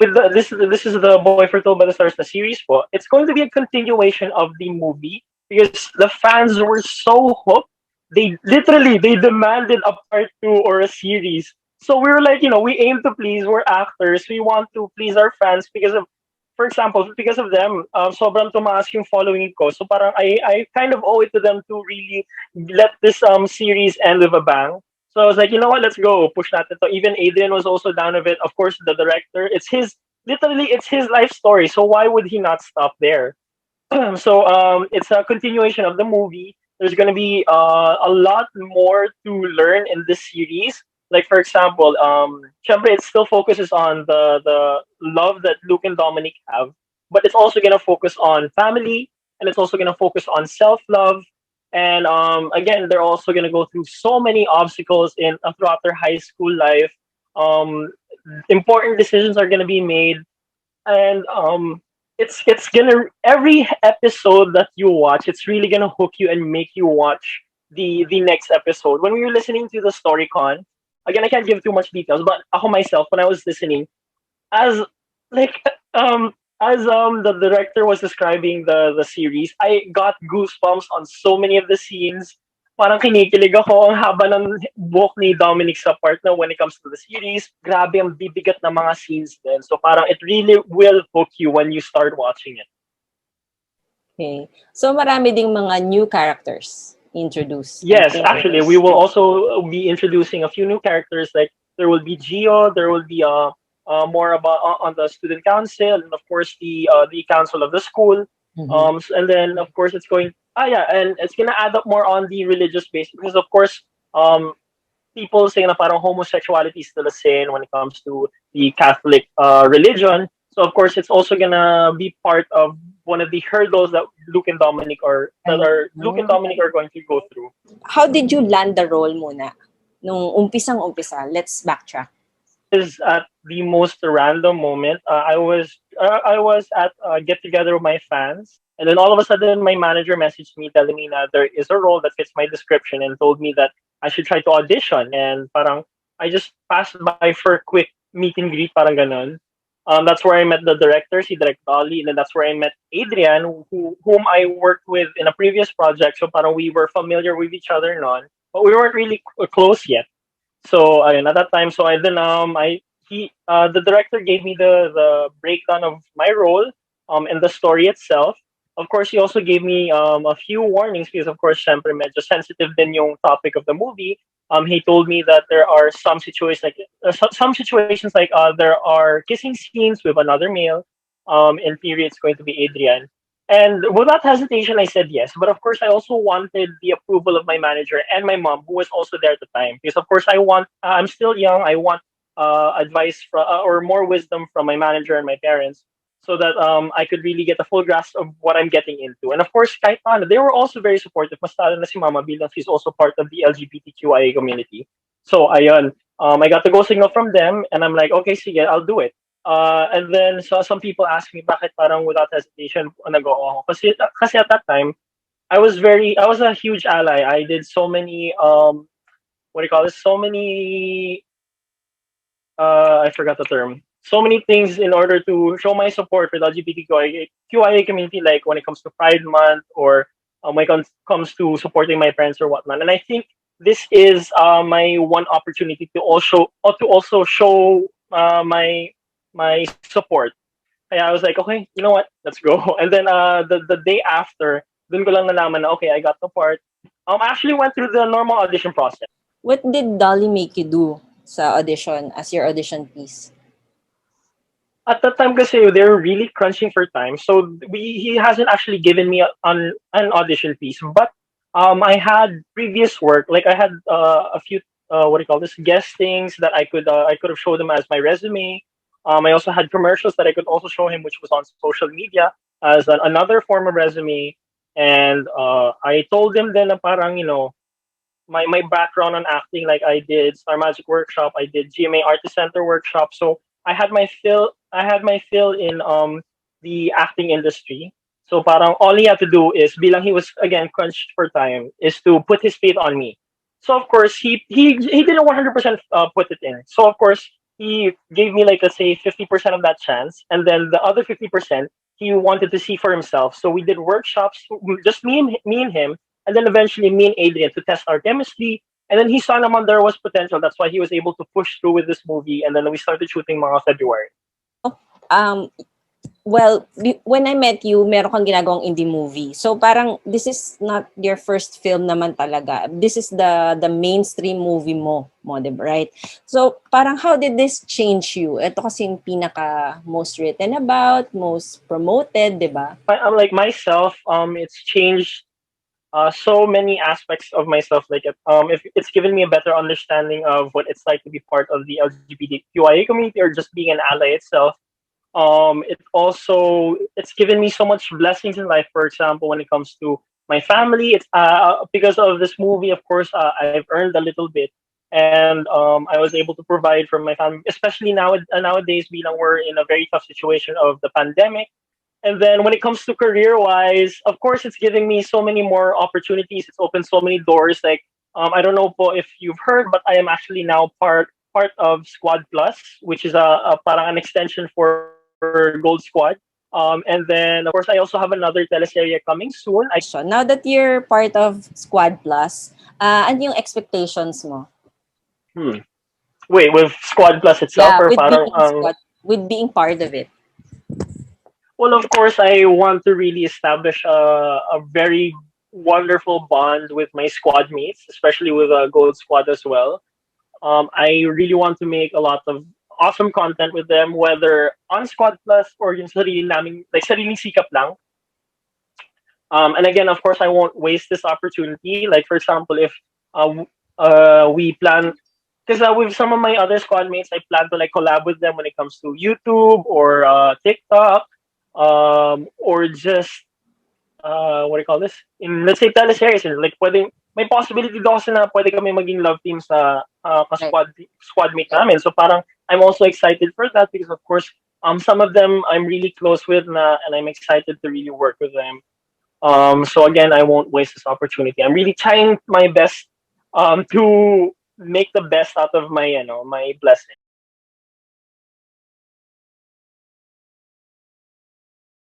this is the Boy Foretold by the Stars na series po. It's going to be a continuation of the movie because the fans were so hooked. They demanded a part 2 or a series. So we were like, we aim to please. We're actors. We want to please our fans because of, for example, because of them, sobrang tumaas yung following ko. So parang I kind of owe it to them to really let this series end with a bang. So I was like, you know what, let's go, push natin to. Even Adrian was also down with it. Of course, the director. It's his life story. So why would he not stop there? So it's a continuation of the movie. There's gonna be a lot more to learn in this series. Like for example, syempre it still focuses on the love that Luke and Dominic have, but it's also gonna focus on family, and it's also gonna focus on self love. And again, they're also gonna go through so many obstacles in throughout their high school life. Um, Important decisions are gonna be made, and it's gonna, every episode that you watch, it's really gonna hook you and make you watch the next episode. When we were listening to the story con, again, I can't give too much details, but ako myself, when I was listening, as like as the director was describing the series, I got goosebumps on so many of the scenes. Parang kinikilig ako. Ang haba ng buhok ni Dominic sa part na when it comes to the series. Grabe ang bibigat na mga scenes din. So parang it really will hook you when you start watching it. Okay. So marami ding mga new characters introduced. Yes, actually, we will also be introducing a few new characters. Like there will be Gio, there will be more about on the student council, and of course the council of the school. And then of course it's going. Yeah, and it's gonna add up more on the religious base because of course people say na parang homosexuality is still a sin when it comes to the Catholic religion. So of course it's also gonna be part of one of the hurdles that Luke and Dominic are going to go through. How did you land the role muna? Nung umpisang-umpisa, let's backtrack. Is at the most random moment. I was at a get together with my fans, and then all of a sudden my manager messaged me telling me that there is a role that fits my description and told me that I should try to audition. And parang I just passed by for a quick meet and greet, parang ganon. That's where I met the director, si Direct Dolly, and then that's where I met Adrian, whom I worked with in a previous project. So parang we were familiar with each other non, but we weren't really close yet. So ayun, at that time, so I then the director gave me the breakdown of my role and the story itself. Of course, he also gave me a few warnings because of course, syempre medyo sensitive din yung topic of the movie. He told me that there are some situations like there are kissing scenes with another male. In theory, it's going to be Adrian. And without hesitation, I said yes. But of course, I also wanted the approval of my manager and my mom, who was also there at the time. Because of course, I'm still young. I want advice or more wisdom from my manager and my parents, so that I could really get a full grasp of what I'm getting into. And of course, kahit paano, they were also very supportive. Mas lalo na si Mama bilang she's also part of the LGBTQIA community. So ayun, I got the go signal from them, and I'm like, okay, sige, I'll do it. And then so some people ask me bakit parang without hesitation nag-go ako. Kasi at that time I was a huge ally. I did so many what do you call this? So many I forgot the term. So many things in order to show my support for the LGBTQIA community, like when it comes to Pride Month or when it comes to supporting my parents or whatnot. And I think this is my one opportunity to also show my support. Kaya I was like, okay, you know what? Let's go. And then the day after, dun ko lang nalaman na, okay, I got the part. I actually went through the normal audition process. What did Dolly make you do sa audition as your audition piece? At that time kasi they were really crunching for time. So he hasn't actually given me an audition piece. But I had previous work. Like I had a few what do you call this, guestings that I could have showed him as my resume. I also had commercials that I could also show him, which was on social media as another form of resume. And I told him then na parang, my background on acting, like I did Star Magic Workshop, I did GMA Artist Center Workshop. So I had my fill in the acting industry. So parang all he had to do is, bilang he was again crunched for time, is to put his faith on me. So of course he didn't 100% put it in. So of course he gave me, like, let's say 50% of that chance, and then the other 50% he wanted to see for himself. So we did workshops, just me and him, and then eventually me and Adrian to test our chemistry. And then he saw naman there was potential. That's why he was able to push through with this movie. And then we started shooting mga February. Um, well, when I met you, meron kang ginagawang indie movie. So parang this is not your first film naman talaga. This is the mainstream movie mo, diba, right? So parang how did this change you? Ito kasi yung pinaka most written about, most promoted, diba? I'm like myself. It's changed so many aspects of myself. Like, if it's given me a better understanding of what it's like to be part of the LGBTQIA community or just being an ally itself. It's given me so much blessings in life. For example, when it comes to my family, it's because of this movie. Of course, I've earned a little bit, and I was able to provide for my family, especially nowadays. We're in a very tough situation of the pandemic. And then when it comes to career wise, of course, it's giving me so many more opportunities. It's opened so many doors. Like, I don't know po if you've heard, but I am actually now part of Squad Plus, which is a parang an extension for Gold Squad. And then, of course, I also have another teleserye coming soon. So now that you're part of Squad Plus, ano yung expectations mo? Wait, with Squad Plus itself, Yeah, or with parang being squad, with being part of it. well, of course, I want to really establish a very wonderful bond with my squad mates, especially with Gold Squad as well. I really want to make a lot of awesome content with them, whether on Squad Plus or yung sarili naming, like sariling sikap lang. And again, of course, I won't waste this opportunity. Like, for example, if we plan, because with some of my other squad mates, I plan to like collab with them when it comes to YouTube or TikTok, or just what do you call this? In, let's say, teleseries, like pwedeng may possibility daw kasi na pwede kami maging love team sa Right. squad mate namin. So parang I'm also excited for that because of course some of them I'm really close with na, and I'm excited to really work with them. So again, I won't waste this opportunity. I'm really trying my best to make the best out of my my blessing.